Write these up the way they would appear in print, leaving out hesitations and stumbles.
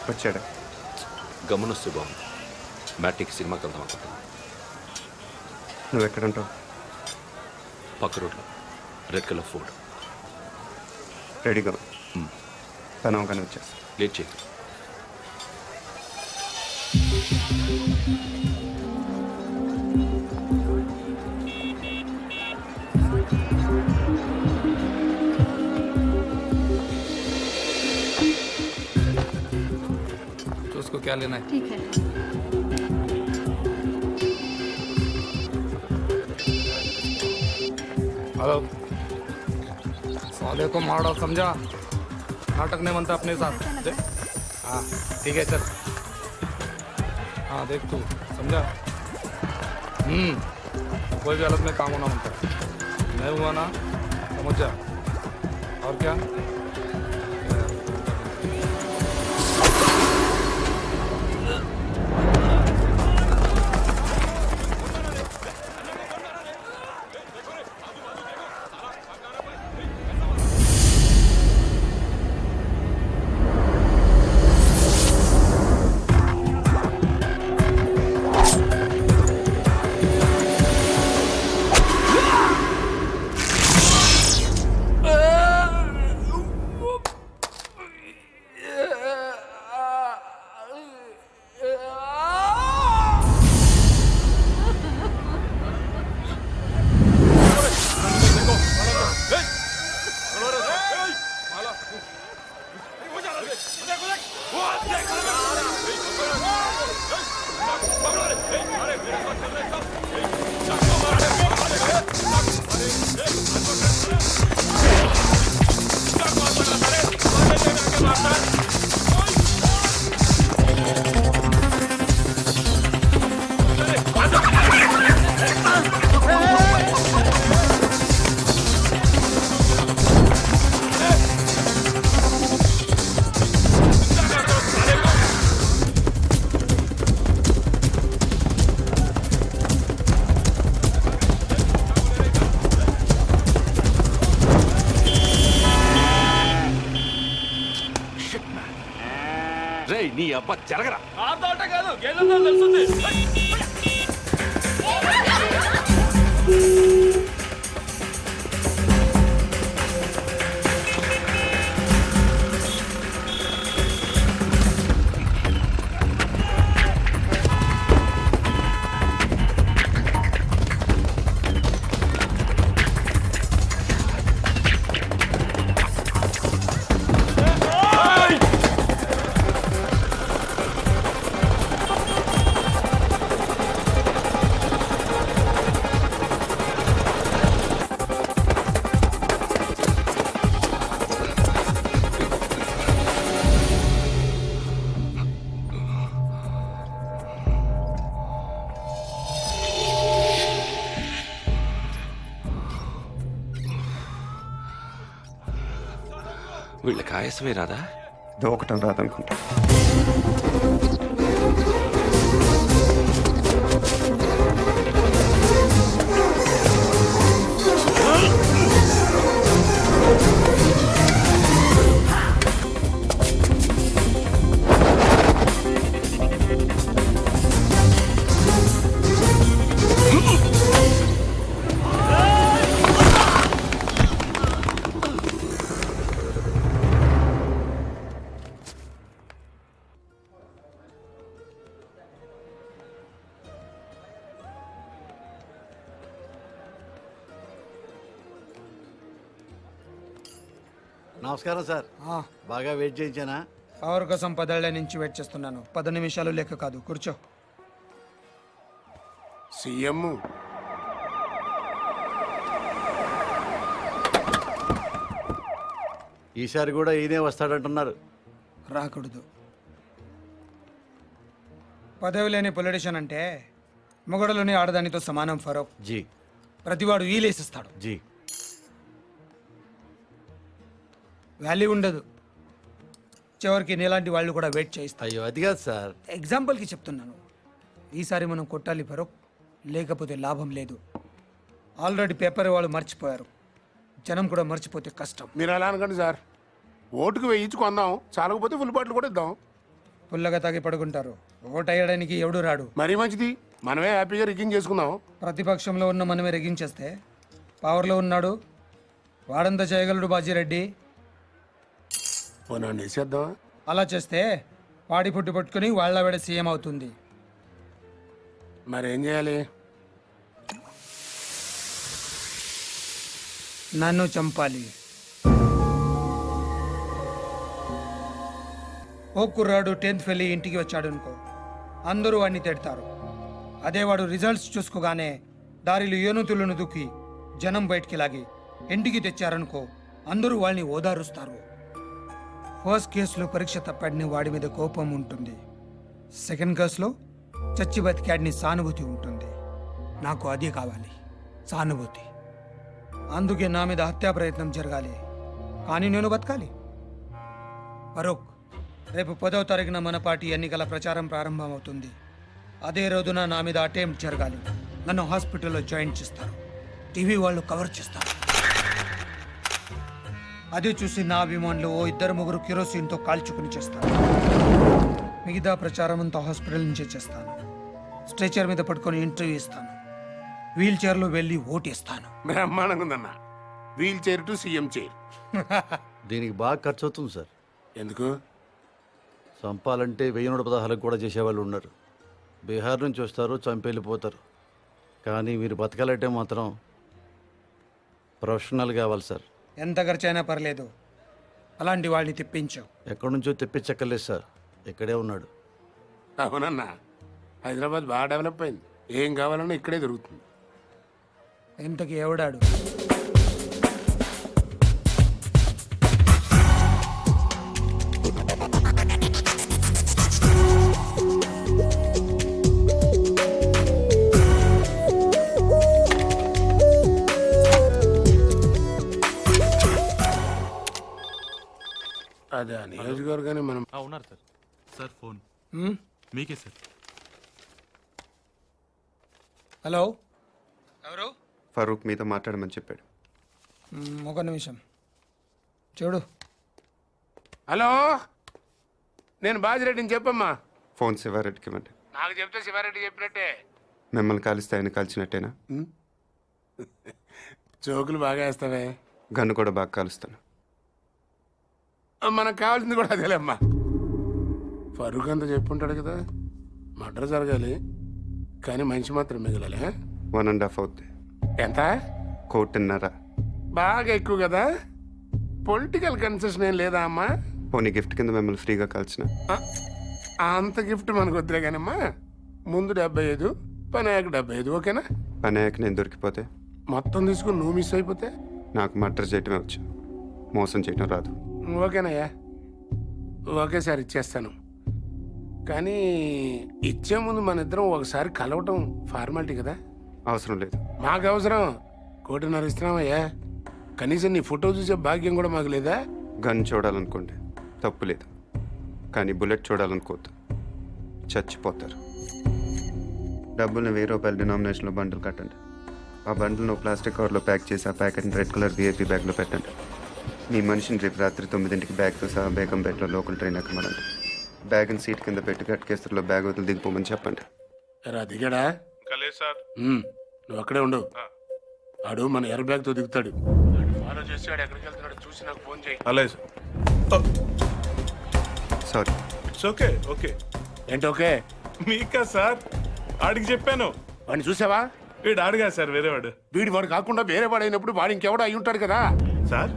వచ్చాడు. గమనిస్తూ బాగుంది. మ్యాట్నిక్ సినిమాకి వెళ్దాం అనుకుంటున్నాను. నువ్వు ఎక్కడుంటావు? పక్క రోడ్లో రెడ్ కలర్ ఫోర్డ్. రెడీగా తనవగానే వచ్చేస్తా. లేట్ చేయకు. उसको क्या लेना है? ठीक है। हेलो, साले को मारो, समझा? नाटक नहीं बनता अपने साथ। हाँ ठीक है सर। हाँ देख तू, समझा? कोई भी हालत में काम होना बनता है। नहीं हुआ ना, समझ जा। और क्या? రేయ్ నీ అబ్బా జరగరా. కాదు గేదెతో తెలుస్తుంది. వీళ్ళకి ఆయాసమే రాదా? దూకటం రాదనుకుంటా. నమస్కారం సార్. బాగా వెయిట్ చేయించానా? పవర్ కోసం 10 ఏళ్ల నుంచి వెయిట్ చేస్తున్నాను. 10 నిమిషాలు లెక్క కాదు. కూర్చో. సీఎం ఈసారి కూడా ఈయనే వస్తాడంటున్నారు. రాకూడదు. పదవి లేని పొలిటీషియన్ అంటే మొగడలోని ఆడదానితో సమానం ఫరూక్. జీ ప్రతివాడు వీలేసిస్తాడు. జీ వాల్యూ ఉండదు. చివరికి నీలాంటి వాళ్ళు కూడా వెయిట్ చేయిస్తారు. అయ్యో అది కాదు సార్. ఎగ్జాంపుల్కి చెప్తున్నాను. ఈసారి మనం కొట్టాలి ఫరూక్, లేకపోతే లాభం లేదు. ఆల్రెడీ పేపర్ వాళ్ళు మర్చిపోయారు. జనం కూడా మర్చిపోతే కష్టం. మీరు అలా అనకండి సార్. ఓటుకు వేయించి కొందాం, చాలకపోతే ఫుల్ బాటిల్ కూడా ఇద్దాం. పుల్లగా తాగి పడుకుంటారు. ఓటు వేయడానికి ఎవడు రాడు. మరీ మంచిది, మనమే హ్యాపీగా రిగ్గింగ్ చేసుకుందాం. ప్రతిపక్షంలో ఉన్న మనమే రెగించేస్తే పవర్లో ఉన్నాడు వాడంతా చేయగలడు బాజిరెడ్డి. పోనా వేసేద్దామా? అలా చేస్తే వాడి పుట్టు పట్టుకుని వాళ్ళ వేడ సీఎం అవుతుంది. మరేం చేయాలి? నన్ను చంపాలి. ఓ కుర్రాడు 10th ఫెయిల్ అయ్యి ఇంటికి వచ్చాడు అనుకో, అందరూ వాడిని తిడతారు. అదే వాడు రిజల్ట్స్ చూసుకోగానే దారిలో ఏనుతులను దుక్కి జనం బయటికి లాగి ఇంటికి తెచ్చారనుకో, అందరూ వాళ్ళని ఓదారుస్తారు. ఫస్ట్ కేసులో పరీక్ష తప్పాడిని వాడి మీద కోపం ఉంటుంది. సెకండ్ కేసులో చచ్చి బతికాడిని సానుభూతి ఉంటుంది. నాకు అదే కావాలి, సానుభూతి. అందుకే నా మీద హత్యా ప్రయత్నం జరగాలి, కానీ నేను బతకాలి. ఫరూక్, రేపు 10వ తారీఖున మన పార్టీ ఎన్నికల ప్రచారం ప్రారంభమవుతుంది. అదే రోజున నా మీద అటెంప్ట్ జరగాలి. నన్ను హాస్పిటల్లో జాయిన్ చేస్తారు, టీవీ వాళ్ళు కవర్ చేస్తారు. అదే చూసి నా అభిమానులు ఓ 2-3 కిరోసిన్తో కాల్చుకుని చేస్తారు. మిగతా ప్రచారం అంతా హాస్పిటల్ నుంచే చేస్తాను. స్ట్రెచర్ మీద పట్టుకొని ఇంటర్వ్యూ ఇస్తాను. వీల్ చైర్లో వెళ్ళి ఓటేస్తాను. బ్రహ్మాండంగా ఉందన్న. Wheel chair to CM chair. దీనికి బాగా ఖర్చు అవుతుంది సార్. ఎందుకు? చంపాలంటే 1116 కూడా చేసేవాళ్ళు ఉన్నారు. బీహార్ నుంచి వస్తారు, చంపేళ్ళిపోతారు. కానీ మీరు బతకాలంటే మాత్రం ప్రొఫెషనల్ కావాలి సార్. ఎంత ఖర్చైనా పర్లేదు, అలాంటి వాళ్ళని తెప్పించావు. ఎక్కడి నుంచో తెప్పించక్కర్లేదు సార్, ఇక్కడే ఉన్నాడు. అవునన్నా, హైదరాబాద్ బాగా డెవలప్ అయింది. ఏం కావాలన్నా ఇక్కడే దొరుకుతుంది. ఇంతకి ఎవడాడు? అదే నియోజకవర్గాన్ని మనం ఉన్నారు సార్. సార్ ఫోన్ హ్మ్? మీకే సార్. హలో, ఎవరు? ఫరూక్ మీతో మాట్లాడమని చెప్పాడు. ఒక నిమిషం చూడు. హలో, నేను బాజిరెడ్డిని చెప్పమ్మా. ఫోన్ శివారెడ్డికి ఇవ్వండి. నాకు చెప్తే శివారెడ్డి చెప్పినట్టే. మిమ్మల్ని కాలిస్తే ఆయన కాల్చినట్టేనా? జోకులు బాగా వేస్తావే. గన్ను కూడా బాగా కాలుస్తాను. మనకు కావాల్సింది కూడా అదేలేమ్మా. ఫరూక్ అంతా చెప్పుంటాడు కదా, మర్డర్ జరగాలి కానీ మనిషి మాత్రం మిగలాలి. 1.5 అవుద్ది. ఎంత? 1.5. బాగా ఎక్కువ కదా. పొలిటికల్ కన్సెషన్ ఏం లేదా అమ్మా? పోనీ గిఫ్ట్ కింద మిమ్మల్ని ఫ్రీగా కాల్చిన. అంత గిఫ్ట్ మనకు వద్దులే కానమ్మా. ముందు 75, పని అయ్యాక 75, ఓకేనా? పని అయ్యాక నేను దొరికిపోతే, మొత్తం తీసుకుని నువ్వు మిస్ అయిపోతే నాకు మర్డర్ చేయటమే వచ్చు, మోసం చేయటం రాదు. ఓకేనయ్యా, ఒకేసారి ఇచ్చేస్తాను. కానీ ఇచ్చే ముందు మన ఇద్దరం ఒకసారి కలవటం ఫార్మాలిటీ కదా. అవసరం లేదు. మాకు అవసరం. 1.5 ఇస్తున్నామయ్యా. కనీసం నీ ఫోటో చూసే భాగ్యం కూడా మాకు లేదా? గన్ చూడాలనుకోండి, తప్పు లేదు. కానీ బుల్లెట్ చూడాలనుకోవద్దు, చచ్చిపోతారు. డబ్బుల్ని 1000 రూపాయల డినామినేషన్లో బండిల్ కట్టండి. ఆ బండిల్ను ప్లాస్టిక్ కవర్లో ప్యాక్ చేసి ఆ ప్యాకెట్ని రెడ్ కలర్ విఐపీ బ్యాగ్లో పెట్టండి. మీ మనిషిని రేపు రాత్రి 9ంటికి బ్యాగ్తో సహా బేగంపేటలో లోకల్ ట్రైన్ ఎక్కమనండి. బ్యాగ్ని సీట్ కింద పెట్టి గట్కేస్తులో బ్యాగ్ వదిలి దిగిపోమని చెప్పండి. రా దిగాడా? లేదు సార్. నువ్వు అక్కడే ఉండు. ఆడు మన ఎయిర్ బ్యాగ్తో దిగుతాడు. ఫాలో చేసి వాడు ఎక్కడికి వెళ్తున్నాడు చూసి నాకు ఫోన్ చేయి. అలాగే sir. Sorry. It's okay. Okay ఏంటి ఓకే? మీకా సార్? ఆడికి చెప్పాను. వాడిని చూసావా? వీడు ఆడుగా సార్, వేరేవాడు. వాడు కాకుండా వేరే వాడు అయినప్పుడు వాడు ఇంకెవడో అయి ఉంటాడు కదా. సార్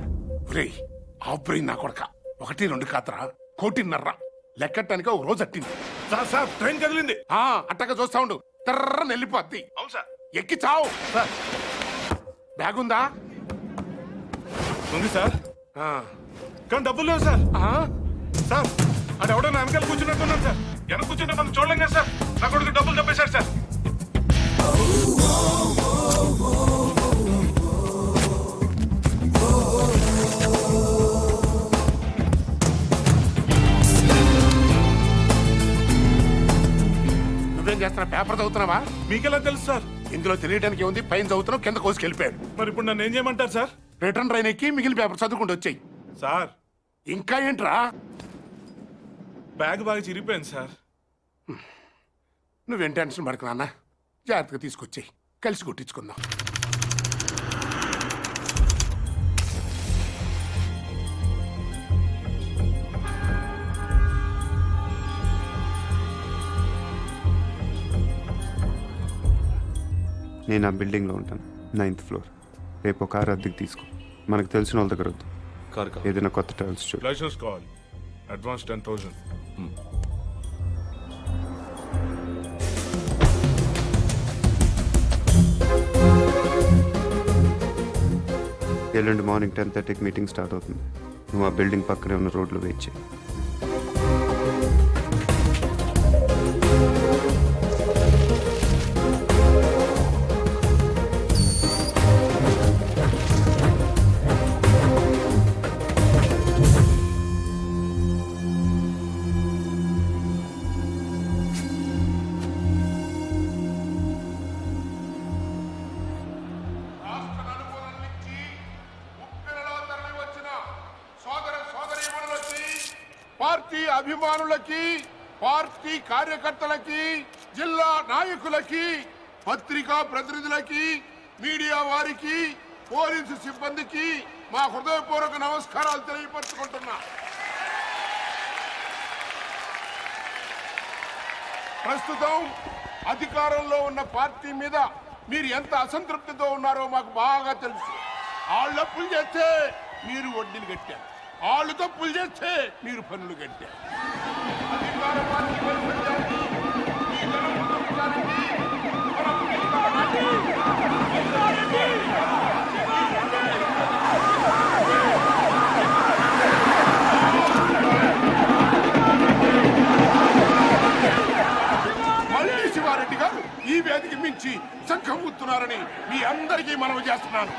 ఆబ్రెయిన్ నా కొడక. 1-2 కాతరా, 1.5 లెక్కటానికి ఒక రోజు అట్టింది. సార్ సార్ ట్రైన్ కదిలింది. అట్టగా చూస్తా ఉండు, తర్రని వెళ్ళిపోద్ది. అవును సార్. ఎక్కి చావు. సార్ బ్యాగ్ ఉందా? ఉంది సార్, ఆ. కానీ డబ్బులు లేవు సార్. ఆ? సార్ అది ఎవడో నా వెనకాల కూర్చున్నట్టున్నాను సార్. వెనక కూర్చుంటే మనం చూడలేం కదా సార్. నా కొడుకు డబ్బులు తప్పేశారు సార్. నువ్వేం చేస్తున్నా? పేపర్ చదువుతున్నావా? మీకెలా తెలుసు సార్? ఇందులో తెలియడానికి ఏముంది, పైన చదువుతున్నావు, కింద కోసుకెళ్ళిపోయాడు. మరి ఇప్పుడు నన్ను ఏం చేయమంటారు సార్? రిటర్న్ ట్రైన్ ఎక్కి మిగిలిన పేపర్ చదువుకుంటూ వచ్చాయి. సార్ ఇంకా ఏంట్రా? బ్యాగ్ బాగా చిరిగిపోయింది సార్. నువ్వేం టెన్షన్ పడకు నాన్న, జాగ్రత్తగా తీసుకొచ్చాయి, కలిసి కొట్టించుకుందాం. నేను ఆ బిల్డింగ్లో ఉంటాను, 9th ఫ్లోర్. రేపు ఒక కారు అద్దెకి తీసుకో. మనకు తెలిసిన వాళ్ళ దగ్గర వద్దు, కారు కావాలి. ఏదైనా కొత్త ట్రావెల్స్ చూడు. లైసెన్స్ కావాలి, అడ్వాన్స్ 10,000. ఎల్లుండి మార్నింగ్ 10:30కి మీటింగ్ స్టార్ట్ అవుతుంది. నువ్వు ఆ బిల్డింగ్ పక్కనే ఉన్న రోడ్లో వెయిట్ చేయి. రాష్ట్ర నలుమూలల నుంచి ఉప్పెనలో తరలివచ్చిన సోదర సోదరీమణులకి, పార్టీ అభిమానులకి, పార్టీ కార్యకర్తలకి, జిల్లా నాయకులకి, పత్రికా ప్రతినిధులకి, మీడియా వారికి, పోలీసు సిబ్బందికి మా హృదయపూర్వక నమస్కారాలు తెలియపరుచుకుంటున్నా. ప్రస్తుతం అధికారంలో ఉన్న పార్టీ మీద మీరు ఎంత అసంతృప్తితో ఉన్నారో మాకు బాగా తెలుసు. వాళ్ళు అప్పులు చేస్తే మీరు వడ్డీలు కట్టారు, వాళ్ళు తప్పులు చేస్తే మీరు పన్నులు కట్టారు. అధికార పార్టీ వైఫల్యాన్ని, ఈ ధనవంతులకి మళ్ళీ శివారెడ్డి గారు ఈ వేదిక మించి చక్కముతున్నారని మీ అందరికీ మనవి చేస్తున్నాను.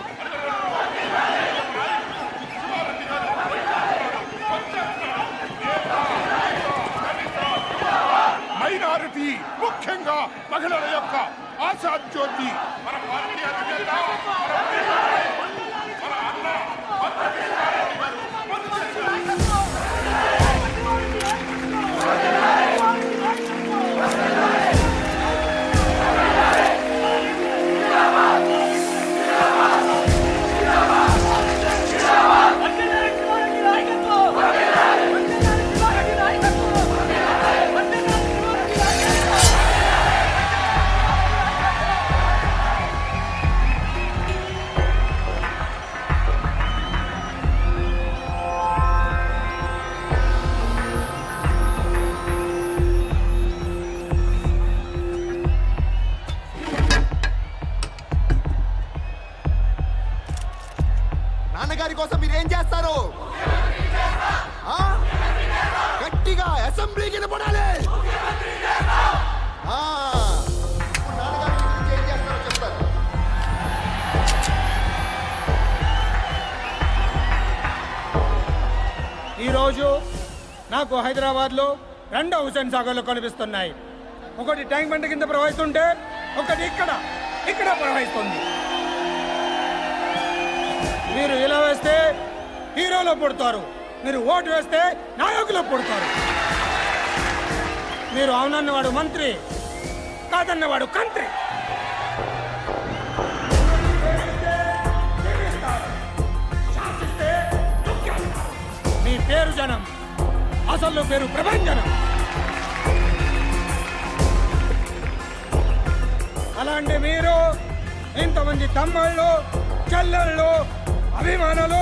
మైనారిటీ, ముఖ్యంగా మహిళల యొక్క ఆశాజ్యోతి మన పార్టీ అధినేత, మన అన్న మంత్రి శివారెడ్డి గారు. నాన్నగారి కోసం మీరేం చేస్తారు? ఆ? గట్టిగా అసెంబ్లీకి వినపడాలి. ఆ. ఇప్పుడు నాన్నగారి గురించి ఏం చేస్తారో చెప్తారు. ఈరోజు నాకు హైదరాబాద్లో 2 హుసేన్ సాగర్లు కనిపిస్తున్నాయి. ఒకటి ట్యాంక్ బండ్ కింద ప్రవహిస్తుంటే, ఒకటి ఇక్కడ ప్రవహిస్తుంది. మీరు ఇలా వేస్తే హీరోలో పుడతారు, మీరు ఓటు వేస్తే నాయకులు పుడతారు. మీరు అవునన్నవాడు మంత్రి, కాదన్నవాడు కంత్రి. మీ పేరు జనం, అసలు పేరు ప్రభంజనం. అలాంటి మీరు ఇంతమంది తమ్ముళ్ళు, చెల్లెళ్ళు, అభిమానులు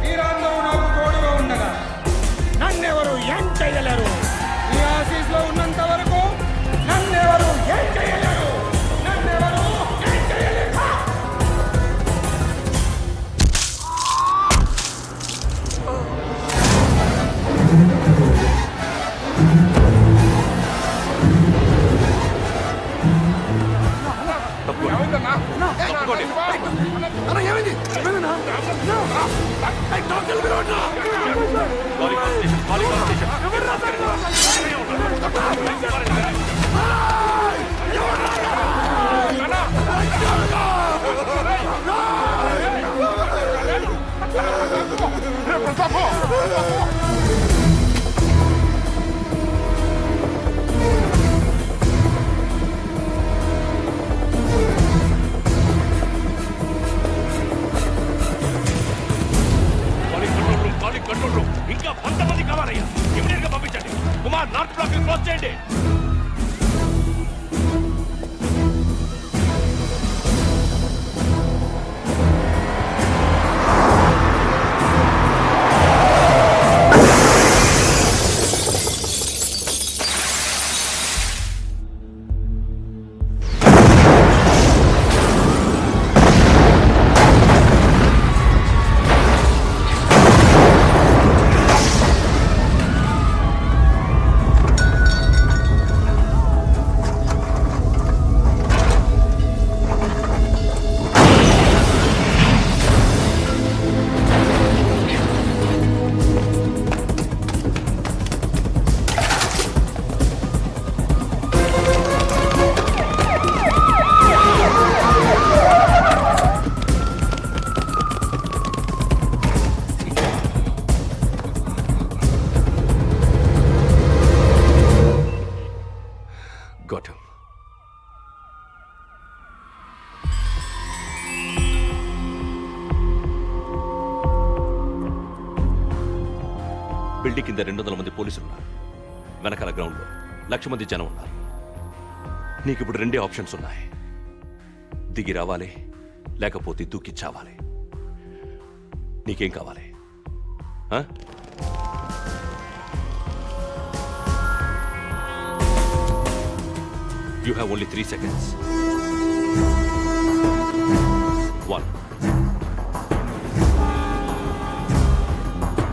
మీరందరూ నాకు తోడుగా ఉండగా నన్నెవరు ఏం చెయ్యలేరు. ఈ ఆఫీస్లో ఉన్నంత వరకు నన్నెవరు ఏం చెయ్యలేరు. నన్నెవరు ఏం చెయ్యలేరు. అన్న ఏమైంది? ఏమైందన్నా? ఏయ్, డాక్టర్లు పిలవండి. అన్నా ఇమీడియట్ గా పంపించండి. కుమార్ నార్త్ బ్లాక్ క్లోజ్ చేయండి. Got him. బిల్డింగ్ కింద 200 మంది పోలీసులు ఉన్నారు. వెనకాల గ్రౌండ్లో 1,00,000 మంది జనం ఉన్నారు. నీకు ఇప్పుడు 2 ఆప్షన్స్ ఉన్నాయి. దిగి రావాలి, లేకపోతే దూకి చావాలి. నీకేం కావాలి? ఆ? You have only 3 seconds. 1,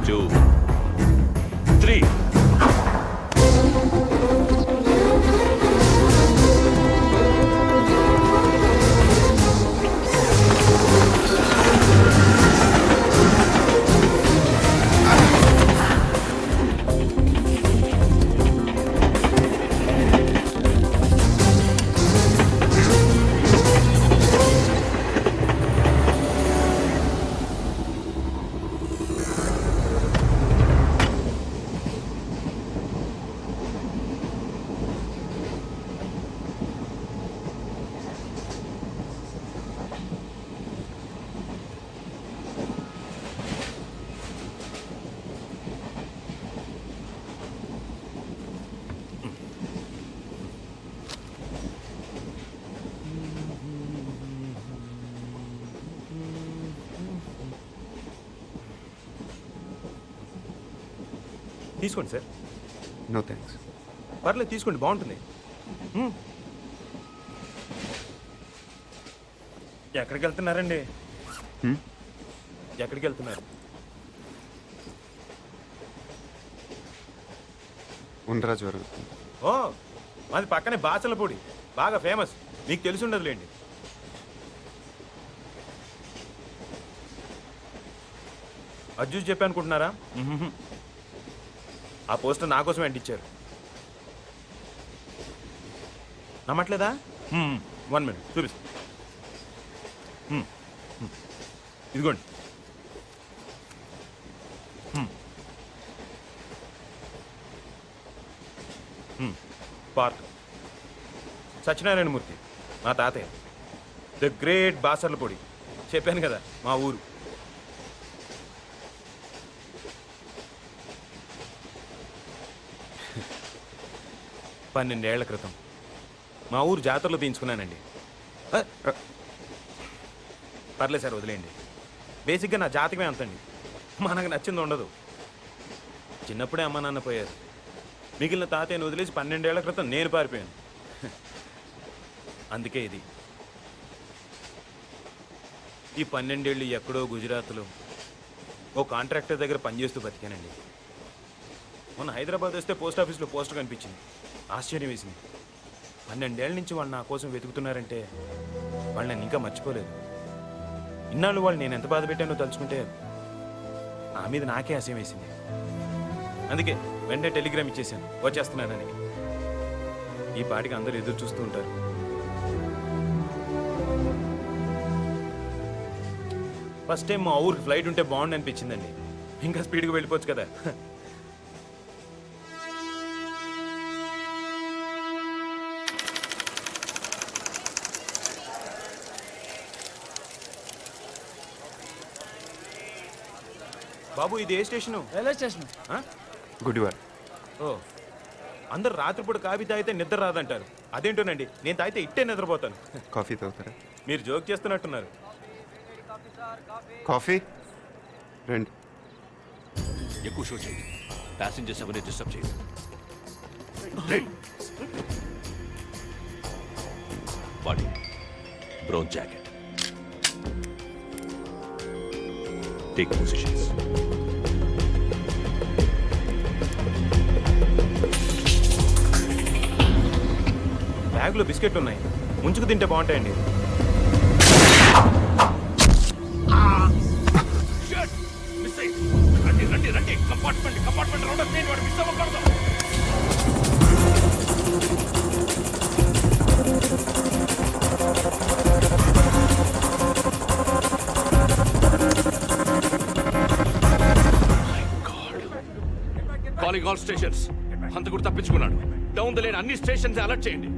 2, 3. తీసుకోండి సార్. No thanks. పర్లేదు తీసుకోండి, బాగుంటుంది. ఎక్కడికి వెళ్తున్నారండి? ఎక్కడికి వెళ్తున్నారు? ఉండరా జరుగుతుంది. ఓ, మాది పక్కనే బాచలపూడి, బాగా ఫేమస్, మీకు తెలిసి ఉండదులేండి. అజ్జూస్ చెప్పి అనుకుంటున్నారా? ఆ పోస్టర్ నా కోసం అంటించారు. నమ్మట్లేదా? 1 మినిట్ చూపిస్తా. ఇదిగోండి. పార్క్ సత్యనారాయణమూర్తి మా తాతయ్య, ద గ్రేట్ బాసర్లపూడి. చెప్పాను కదా మా ఊరు. పన్నెండేళ్ల క్రితం మా ఊరు జాతరలో తీయించుకున్నానండి. పర్లేదు సార్, వదిలేయండి. బేసిక్గా నా జాతకమే అంతండి, మనకు నచ్చింది ఉండదు. చిన్నప్పుడే అమ్మ నాన్న పోయారు. మిగిలిన తాతయ్యను వదిలేసి 12 ఏళ్ల క్రితం నేను పారిపోయాను. అందుకే ఇది. ఈ 12 ఏళ్ళు ఎక్కడో గుజరాత్లో ఓ కాంట్రాక్టర్ దగ్గర పనిచేస్తూ బతికానండి. మొన్న హైదరాబాద్ వస్తే పోస్ట్ ఆఫీస్లో పోస్టర్ కనిపించింది. ఆశ్చర్యం వేసింది. 12 ఏళ్ళ నుంచి వాళ్ళు నా కోసం వెతుకుతున్నారంటే వాళ్ళు నన్ను ఇంకా మర్చిపోలేదు. ఇన్నాళ్ళు వాళ్ళు నేను ఎంత బాధ పెట్టానో తలుచుకుంటే ఆ మీద నాకే అసహ్యం వేసింది. అందుకే వెంటనే టెలిగ్రామ్ ఇచ్చేసాను, వచ్చేస్తున్నానని. ఈ పాటికి అందరూ ఎదురు చూస్తూ ఉంటారు. ఫస్ట్ టైం మా ఊరికి ఫ్లైట్ ఉంటే బాగుండు అనిపించిందండి. ఇంకా స్పీడ్గా వెళ్ళిపోవచ్చు కదా. బాబు ఇది ఏ స్టేషను? Railway station. గుడివాడ. ఓ అందరు రాత్రిపూట కాఫీ తాగితే నిద్ర రాదంటారు. అదేంటోనండి, నేను తాగితే ఇట్టే నిద్రపోతాను. కాఫీ తాగుతారా? మీరు జోక్ చేస్తున్నట్టున్నారు. కాఫీ రండి. ఎక్కువ షో చేయండి, ప్యాసింజర్స్ ఎవరిని డిస్టర్బ్ చేయండి. Body brown jacket, take positions. బ్యాగ్లో బిస్కెట్లు ఉన్నాయి, ముంచుకు తింటే బాగుంటాయండి. రండి రండి రండి, కంపార్ట్మెంట్ కంపార్ట్మెంట్ రౌండ్ చేయండి, వాడు మిస్ అవ్వకూడదు. Calling all stations. హంతకుడు తప్పించుకున్నాడు. డౌన్ ద లేన్ అన్ని స్టేషన్స్ అలర్ట్ చేయండి.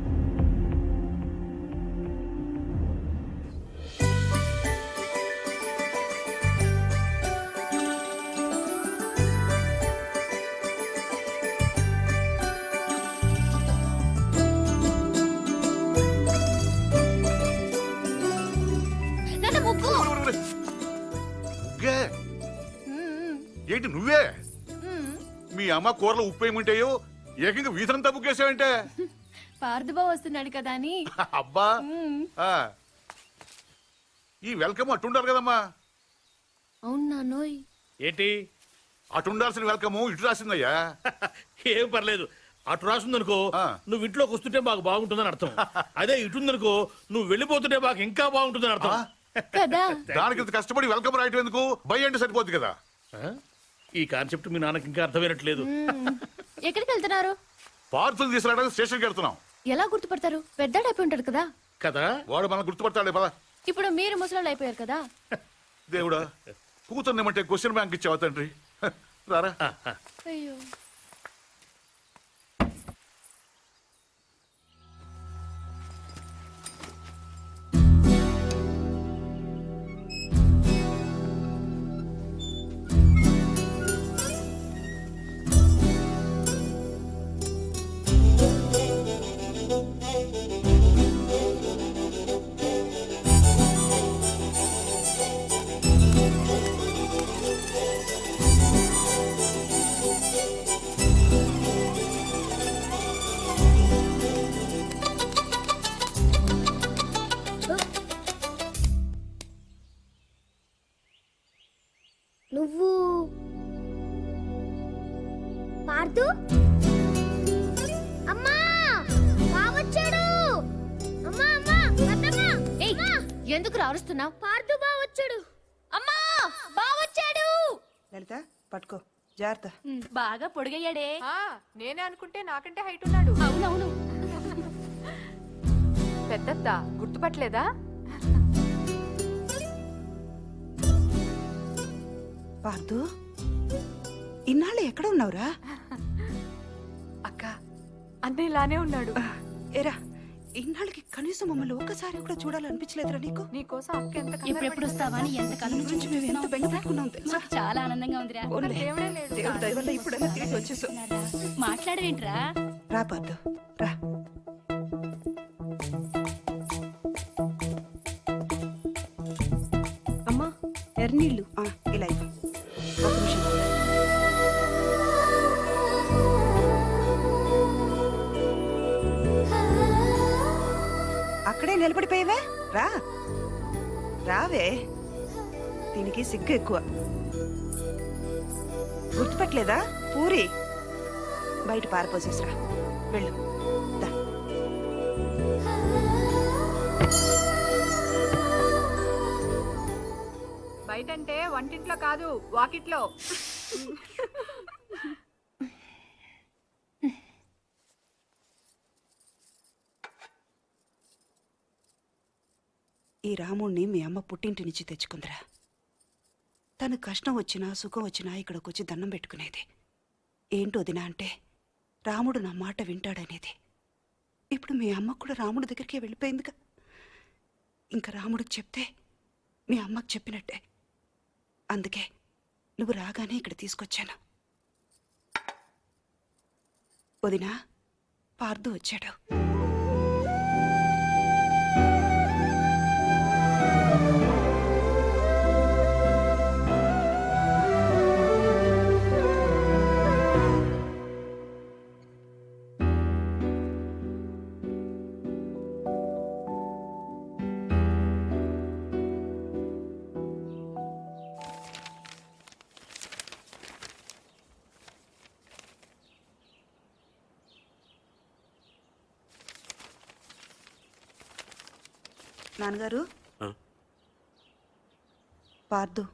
ముగ్గే ఏంటి నువ్వే? మీ అమ్మ కూరలో ఉప్పు ఏముంటాయో ఏకంగా వీధంతా బుక్కేసావంటే. పార్థబాబు వస్తున్నాడు కదా అని. అబ్బా ఆ. ఈ వెల్కమ్ అట్టుండాలి కదమ్మా. అవును నాన్నోయ్. ఏంటి అటుండాల్సిన వెల్కమ్ ఇటు రాసిందయ్యా. ఏం పర్లేదు, అటు రాసిందనుకో ఆ. నువ్వు ఇంట్లోకి వస్తుంటే మాకు బాగుంటుందని అర్థం. అదే ఇటుందనుకో నువ్వు వెళ్ళిపోతుంటే మాకు ఇంకా బాగుంటుందని అర్థం. కదా దానికి ఇంత కష్టపడి వెల్కమ్ రాయటం ఎందుకు? బై అంటే సరిపోద్ది కదా. ఆ? ఈ కాన్సెప్ట్ మీ నాన్నకి ఇంకా అర్థమైనట్లేదు. ఎక్కడికి వెళ్తున్నారు? పార్సల్ తీసుకురావడానికి స్టేషన్కి వెళ్తున్నాం. ఎలా గుర్తుపడతారు? పెద్దాడైపోయి ఉంటాడు కదా. కదా వాడు మనం గుర్తుపడతాడే పద. ఇప్పుడు మీరు ముసలాళ్ళు అయిపోయారు కదా. దేవుడా, కూతుర్నేమంటే క్వశ్చన్ బ్యాంక్ ఇచ్చావా తండ్రి? రారా. అయ్యో నువ్వు పార్దు అమ్మా బావొచ్చాడు. అమ్మా అమ్మా అత్తమ్మా. ఏయ్, ఎందుకు అరుస్తున్నావు? పార్దు బావొచ్చాడు. అమ్మా బావొచ్చాడు. లలిత పట్టుకో, జాగ్రత్త. బాగా పొడిగయ్యాడే. నేనే అనుకుంటే నాకంటే హైట్ ఉన్నాడు. అవునవును. పెద్దత్త గుర్తుపట్టలేదా? పార్దు, ఇన్నాళ్ళు ఎక్కడ ఉన్నావురా? అక్క అన్న ఇలానే ఉన్నాడు. ఏరా, ఇన్నాళ్ళకి కనీసం మమ్మల్ని ఒక్కసారి కూడా చూడాలనిపించలేదురా నీకు? నీకోసం అక్క ఎంత ఎప్పుడెప్పుడు వస్తావా అని ఎంత కళ్ళ నుంచి నుంచి మేము ఎంత బెంగ పెట్టుకున్నాం తెలుసా? చాలా ఆనందంగా ఉందిరా. పోన్లే, దేవుడే లేడు. దేవుడి దయ వల్ల ఇప్పుడైనా తిరిగి వచ్చేసావు. మాట్లాడవేంట్రా? రా పార్దు, రా. అమ్మా ఎర్నీళ్ళు. ఇలా ఇవ్వు. ఒక్క నిమిషం. అక్కడే నిలబడిపోయావే, రా రావే. దీనికి సిగ్గు ఎక్కువ. గుర్తుపట్టలేదా? పూరి బయట పారిపోసేసిరా, వెళ్ళు. దా. బయటంటే వంటింట్లో కాదు, వాకిట్లో. ఈ రాముణ్ణి మీ అమ్మ పుట్టింటి నుంచి తెచ్చుకుందిరా. తను కష్టం వచ్చినా సుఖం వచ్చినా ఇక్కడికి వచ్చి దండం పెట్టుకునేది. ఏంటో దినా అంటే రాముడు నా మాట వింటాడనేది. ఇప్పుడు మీ అమ్మ కూడా రాముడి దగ్గరికే వెళ్ళిపోయిందిగా. ఇంకా రాముడికి చెప్తే మీ అమ్మకు చెప్పినట్టే. అందుకే నువ్వు రాగానే ఇక్కడ తీసుకొచ్చాను. వదినా, పార్దు వచ్చాడు. నాన్నగారు, పార్దు.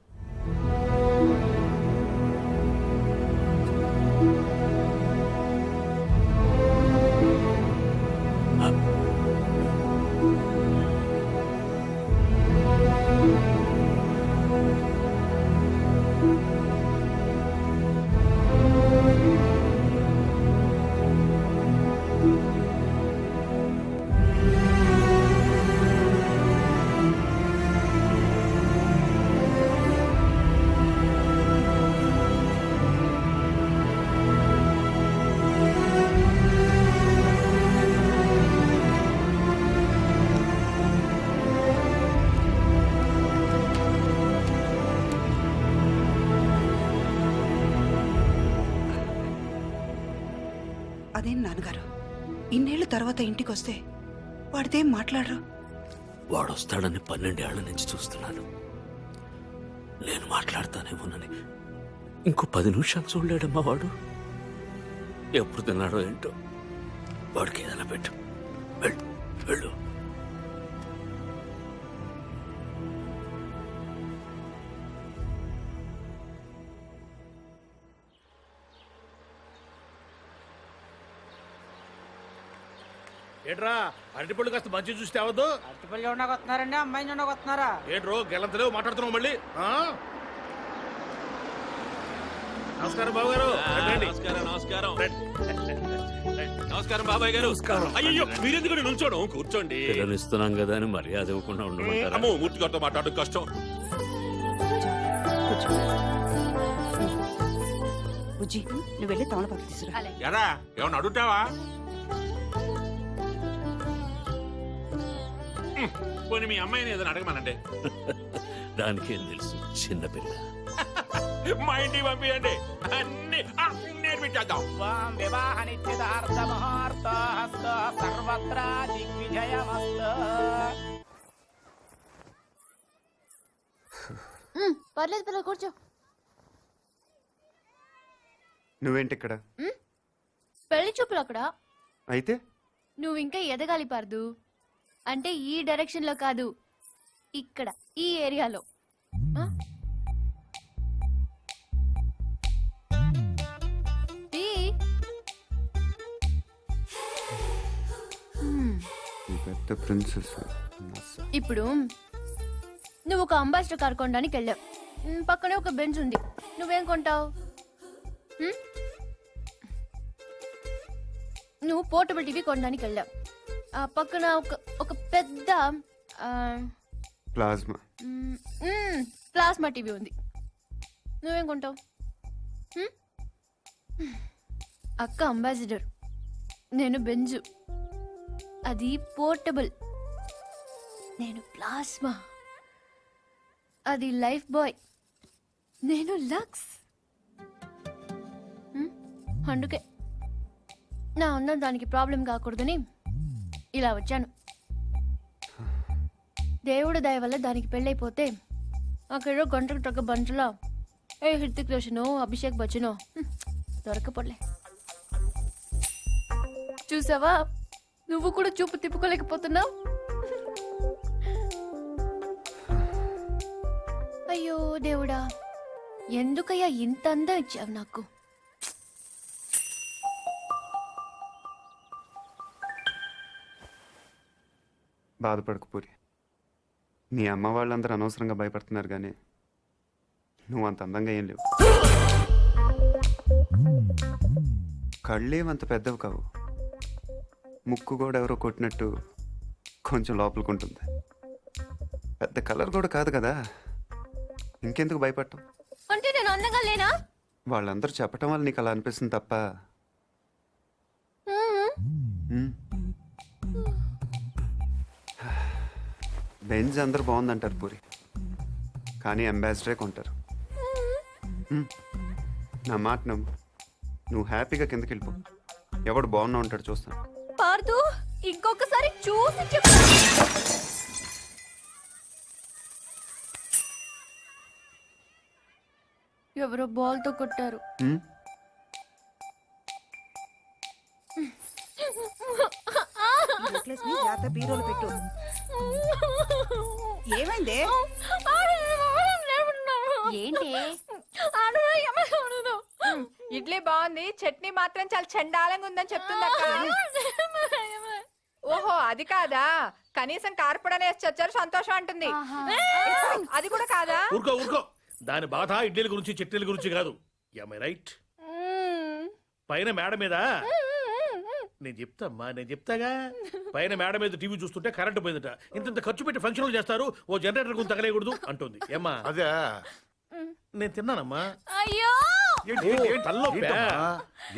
అదేం నాన్నగారు, ఇన్నేళ్ల తర్వాత ఇంటికి వస్తే వాడితేం మాట్లాడరు? వాడొస్తాడని 12 ఏళ్ల నుంచి చూస్తున్నాను. నేను మాట్లాడతానేమోనని ఇంకో 10 నిమిషాలు చూడలేడమ్మా వాడు. ఎప్పుడు తిన్నాడో ఏంటో. వాడికి ఏదైనా పెట్టు. వెళ్ళు వెళ్ళు. ఏట్రా అరటిపళ్ళు కాస్త మంచి చూస్తే అవద్దు. అరటిపళ్ళు చూడడానికి వస్తున్నారండి, అమ్మాయిని చూడడానికి వస్తున్నారా? ఏట్రో గెలంతలేవు మాట్లాడుతున్నావు మళ్ళీ. నమస్కారం బాబు గారు. నమస్కారం నమస్కారం బాబాయ్ గారు. అయ్యో మీరెందుకు నుంచోడం? కూర్చోండి. పిల్లనిస్తున్నాం కదా అని మర్యాద ఇవ్వకుండా ఉండమంటారా? అమ్మో మూర్తి గారితో మాట్లాడడం కష్టం. బుజ్జి, నువ్వు వెళ్ళి తమలపాకు తీసురా. ఎరా ఏమన్నా అడుగుతావా? పోనీ మీ అమ్మాయిని ఏదైనా అడగమనండి. దానికేం తెలుసు, చిన్నపిల్ల. మా ఇంటికి పంపించండి, అన్ని నేర్పించేద్దాం. వివాహ నిశ్చితార్థ ముహూర్త సర్వత్రా దిగ్విజయమస్తు. పర్లేదు పర్లేదు, కూర్చో. నువ్వేంటి ఇక్కడ? పెళ్లి చూపులు అక్కడ. అయితే నువ్వు ఇంకా ఎదగాలి పార్దు. అంటే ఈ డైరెక్షన్ లో కాదు, ఇక్కడ ఈ ఏరియాలో. పెద్ద ప్రిన్సెస్. ఇప్పుడు నువ్వు ఒక అంబాసిడర్ కార్ కొనడానికి వెళ్ళావు. పక్కనే ఒక బెంచ్ ఉంది. నువ్వేం కొంటావు? నువ్వు పోర్టబుల్ టీవీ కొనడానికి వెళ్ళావు. ఆ పక్కన ఒక పెద్ద ప్లాస్మా ప్లాస్మా టీవీ ఉంది. నువ్వేం కొంటావు? అక్క అంబాసిడర్, నేను బెంజు. అది పోర్టబుల్. నేను ప్లాస్మా. అది లైఫ్ బాయ్. నేను లక్స్. అందుకే నా ఉన్న దానికి ప్రాబ్లం కాకూడదని ఇలా వచ్చాను. దేవుడు దయ వల్ల దానికి పెళ్ళైపోతే అక్కడ గంటకు తగ్గ బంటలో హృతిక్ రోషనో అభిషేక్ బచ్చనో దొరకపోలే. చూసావా, నువ్వు కూడా చూపు తిప్పుకోలేకపోతున్నావు. అయ్యో దేవుడా, ఎందుకయ్యా ఇంత అందం ఇచ్చావు నాకు? బాధపడకు పూరి. నీ అమ్మ వాళ్ళందరూ అనవసరంగా భయపడుతున్నారు, కానీ నువ్వు అంత అందంగా ఏం లేవు. కళ్ళేమంత పెద్దవి కావు. ముక్కు కూడా ఎవరో కొట్టినట్టు కొంచెం లోపలికుంటుంది. పెద్ద కలర్ కూడా కాదు కదా, ఇంకెందుకు భయపడటం? అంటే నేను అందంగా లేనా? వాళ్ళందరూ చెప్పటం వల్ల నీకు అలా అనిపిస్తుంది తప్ప బెంజ్ అందరు బాగుందంటారు పూరి, కానీ అంబాసిడరే కొంటారు. నా మాట నమ్ము, నువ్వు హ్యాపీగా కిందకి వెళ్ళిపో. ఎవడు బాగున్నా ఉంటాడు చూస్తాను. పార్దు ఇంకొకసారి చూసి చెప్పు. ఎవరో బాల్తో కొట్టారు. నెక్లెస్ ని జాగ్రత్త బీరోలో పెట్టు. ఏమైంది? ఏంటి ఇడ్లీ బాగుంది, చట్నీ మాత్రం చాలా చండాలంగా ఉందని చెప్తుంది అక్క. ఓహో అది కాదా, కనీసం కార్పొడనే వచ్చారు సంతోషం అంటుంది. అది కూడా కాదా? ఊరుకో ఊరుకో, దాని బాధ ఇడ్లీల గురించి చట్నీల గురించి కాదు. రైట్ పైన మేడ మీద నేను చెప్తామ్మా, నేను చెప్తాగా. పైన మేడ మీద టీవీ చూస్తుంటే కరెంటు పోయిందట. ఇంత ఖర్చు పెట్టి ఫంక్షన్లు చేస్తారు, ఓ జనరేటర్ గురించి తగలేయకూడదు అంటుంది. ఏమ్మా అదే నేను తిన్నానమ్మా. అయ్యో తలనొప్పా?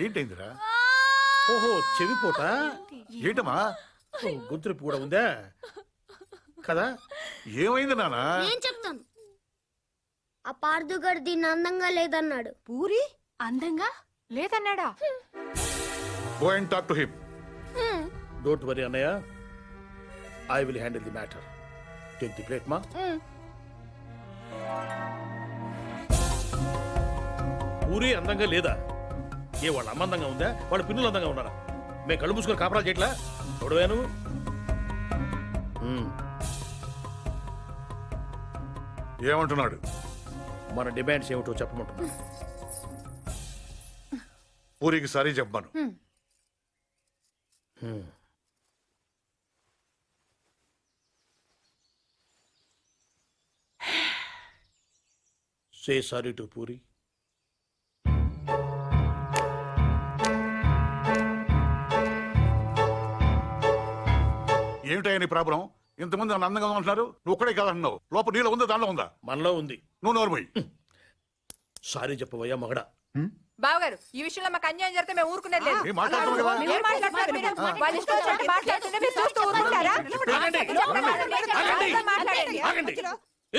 ఏంటైందిరా? ఓహో చెవిపోట. ఏంటమ్మా? గొంతునొప్పి కూడా ఉందా కదా? ఏమైంది నాన్న? నేను చెప్తాను. ఆ పార్దుగాడు దీన్ని అందంగా లేదన్నాడు. పూరి అందంగా లేదన్నాడా? Go and talk to him. Don't worry అన్నయ్య, I will handle the matter. Take the plate మా. పూరి అందంగా లేదా? ఏ వాళ్ళ అమ్మ అందంగా ఉందా, వాళ్ళ పిన్నులు అందంగా ఉన్నారా? మేము కళ్ళు మూసుకొని కాపరాలు చేయట్లా? చూడవే నువ్వు. ఏమంటున్నాడు? మన డిమాండ్స్ ఏమిటో చెప్పమంటున్నా. పూరికి సారీ చెప్పాను. Say sorry to puri. ఏమిటయ్యా నీ ప్రాబ్లం? ఇంతమంది నన్ను అందంగా ఉంటున్నారు, నువ్వు ఒక్కడే కాదంటున్నావు. లోపల నీలో ఉందా, దాంట్లో ఉందా? మనలో ఉంది. నువ్వు నోరుమోయ్. సారీ చెప్పవయ్యా మగడా. బావగారు ఈ విషయంలో మాకు అన్యాయం జరిగితే మేము ఊరుకునేది లేదు. ఏం మాట్లాడుతున్నావు కదా? ఏం మాట్లాడుతున్నారు మీరు? వాళ్ళ ఇష్టం వచ్చినట్టు మాట్లాడుతుంటే మీరు చూస్తూ ఊరుకుంటారా? ఆగండి, ఆగండి, ఆగండి.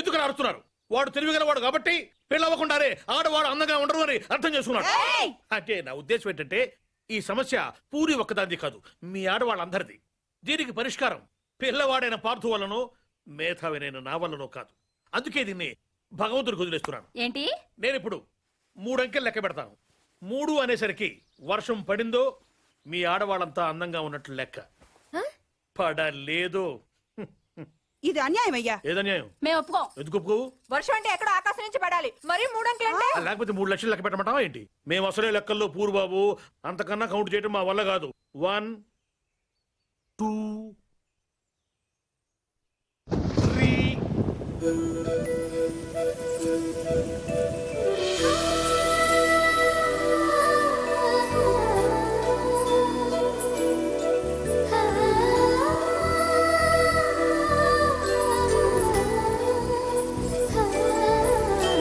ఎందుకు అరుస్తున్నారు? వాడు తెలివిగల వాడు కాబట్టి పెళ్ళవ్వకుండానే ఆడవాడు అందంగా ఉండరు అని అర్థం చేసుకున్నాడు. అంటే నా ఉద్దేశం ఏంటంటే, ఈ సమస్య పూరి ఒక్కదానిది కాదు, మీ ఆడవాళ్ళందరిది. దీనికి పరిష్కారం పిల్లవాడైన పార్థు వల్లనో మేధావినైన నా వల్లనో కాదు. అందుకే దీన్ని భగవంతుడికి వదిలేస్తున్నాను. ఏంటి? నేను ఇప్పుడు 3 అంకెలు లెక్క పెడతాను. 3 అనేసరికి వర్షం పడిందో మీ ఆడవాళ్ళంతా అందంగా ఉన్నట్లు లెక్క. పడలేదు. ఇది అన్యాయం అయ్యా. ఏదన్యాయం? మేము ఒప్పుకో. ఎందుకు ఒప్పుకోవు? వర్షం అంటే ఎక్కడో ఆకాశం నుంచి పడాలి, మరి 3 అంకెలు అంటే? లేకపోతే 3 లక్షలు లెక్క పెట్టమంటావా ఏంటి? మేము అసలే లెక్కల్లో పూర్బాబు, అంతకన్నా కౌంట్ చేయడం మా వల్ల కాదు. 1 2 3